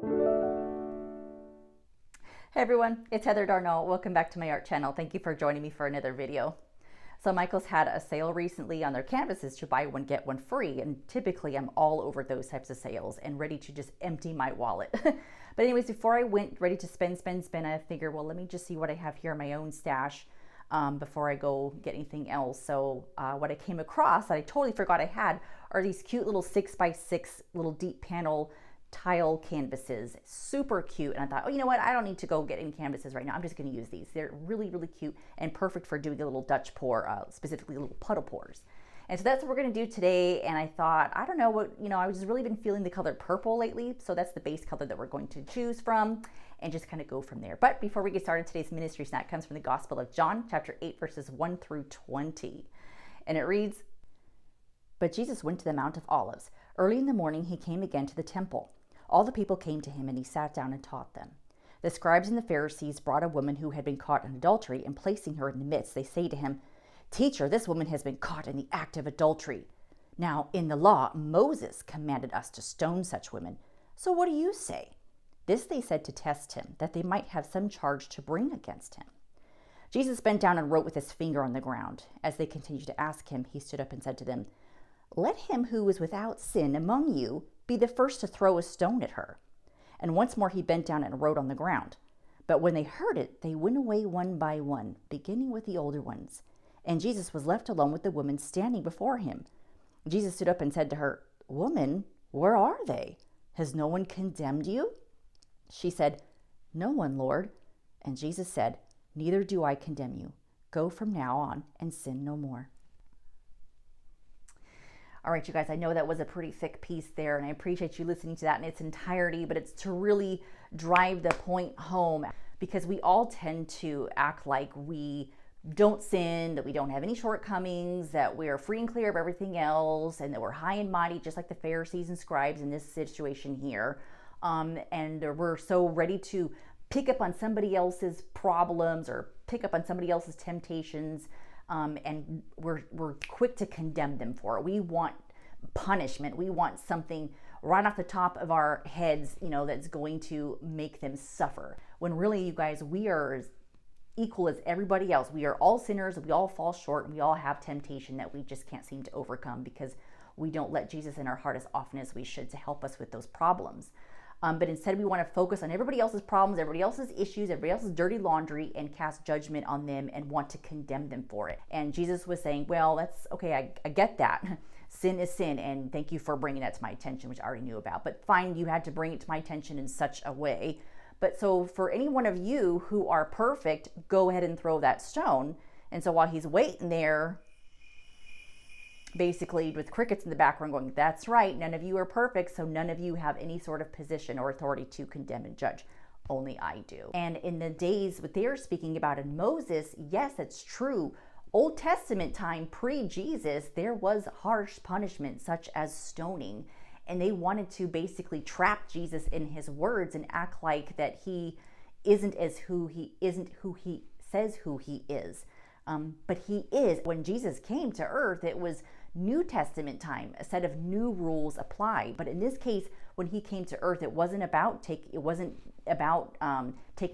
Hey everyone, it's Heather Darnall. Welcome back to my art channel. Thank you for joining me for another video. So Michael's had a sale recently on their canvases to buy one, get one free. And typically I'm all over those types of sales and ready to just empty my wallet. But anyways, before I went ready to spend, I figured, well, let me just see what I have here in my own stash before I go get anything else. So what I came across that I totally forgot I had are these cute little 6x6 little deep panel tile canvases. Super cute. And I thought, oh, you know what? I don't need to go get any canvases right now. I'm just going to use these. They're really, really cute and perfect for doing a little Dutch pour, specifically little puddle pours. And so that's what we're going to do today. And I thought, I don't know what, I just really been feeling the color purple lately. So that's the base color that we're going to choose from and just kind of go from there. But before we get started, today's ministry snack comes from the Gospel of John, chapter 8, verses 1 through 20. And it reads, "But Jesus went to the Mount of Olives. Early in the morning, he came again to the temple. All the people came to him, and he sat down and taught them. The scribes and the Pharisees brought a woman who had been caught in adultery, and placing her in the midst, they say to him, 'Teacher, this woman has been caught in the act of adultery. Now, in the law, Moses commanded us to stone such women. So what do you say?' This they said to test him, that they might have some charge to bring against him. Jesus bent down and wrote with his finger on the ground. As they continued to ask him, he stood up and said to them, 'Let him who is without sin among you be the first to throw a stone at her.' And once more he bent down and wrote on the ground. But when they heard it, they went away one by one, beginning with the older ones. And Jesus was left alone with the woman standing before him. Jesus stood up and said to her, 'Woman, where are they? Has no one condemned you?' She said, 'No one, Lord.' And Jesus said, 'Neither do I condemn you. Go from now on and sin no more.'" All right, you guys, I know that was a pretty thick piece there, and I appreciate you listening to that in its entirety, but it's to really drive the point home, because we all tend to act like we don't sin, that we don't have any shortcomings, that we are free and clear of everything else, and that we're high and mighty, just like the Pharisees and scribes in this situation here. And we're so ready to pick up on somebody else's problems or pick up on somebody else's temptations. And we're quick to condemn them for it. We want punishment. We want something right off the top of our heads, that's going to make them suffer. When really, you guys, we are as equal as everybody else. We are all sinners. We all fall short, and we all have temptation that we just can't seem to overcome because we don't let Jesus in our heart as often as we should to help us with those problems. But instead, we want to focus on everybody else's problems, everybody else's issues, everybody else's dirty laundry, and cast judgment on them and want to condemn them for it. And Jesus was saying, well, that's okay. I get that. Sin is sin, and thank you for bringing that to my attention, which I already knew about. But fine, you had to bring it to my attention in such a way. But so for any one of you who are perfect, go ahead and throw that stone. And so while he's waiting there, basically with crickets in the background going, that's right, none of you are perfect, so none of you have any sort of position or authority to condemn and judge. Only I do. And in the days what they're speaking about in Moses, yes, it's true. Old Testament time, pre-Jesus, there was harsh punishment such as stoning. And they wanted to basically trap Jesus in his words and act like that he isn't who he says who he is. But he is. When Jesus came to earth, it was New Testament time, a set of new rules applied. But in this case, when he came to earth, it wasn't about taking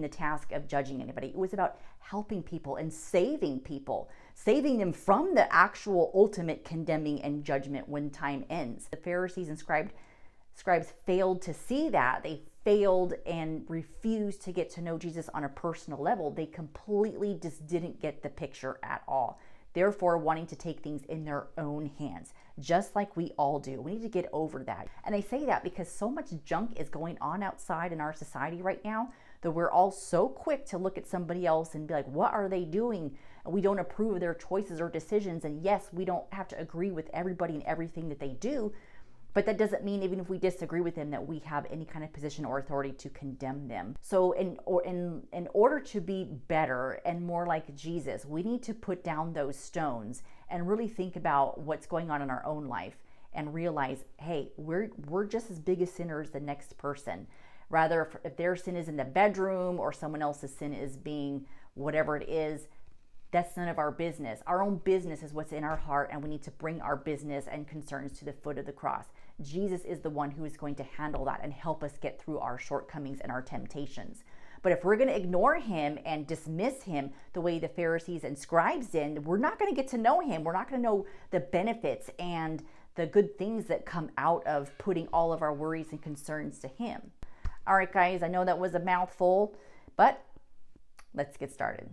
the task of judging anybody. It was about helping people and saving people, saving them from the actual ultimate condemning and judgment when time ends. The Pharisees and scribes failed to see that. They failed and refused to get to know Jesus on a personal level. They completely just didn't get the picture at all. Therefore, wanting to take things in their own hands, just like we all do. We need to get over that. And I say that because so much junk is going on outside in our society right now that we're all so quick to look at somebody else and be like, what are they doing? And we don't approve of their choices or decisions. And yes, we don't have to agree with everybody and everything that they do. But that doesn't mean even if we disagree with them that we have any kind of position or authority to condemn them. So in order to be better and more like Jesus, we need to put down those stones and really think about what's going on in our own life and realize, hey, we're just as big a sinner as the next person. Rather, if their sin is in the bedroom or someone else's sin is being whatever it is, that's none of our business. Our own business is what's in our heart, and we need to bring our business and concerns to the foot of the cross. Jesus is the one who is going to handle that and help us get through our shortcomings and our temptations. But if we're going to ignore him and dismiss him the way the Pharisees and scribes did, we're not going to get to know him. We're not going to know the benefits and the good things that come out of putting all of our worries and concerns to him. All right, guys, I know that was a mouthful, but let's get started.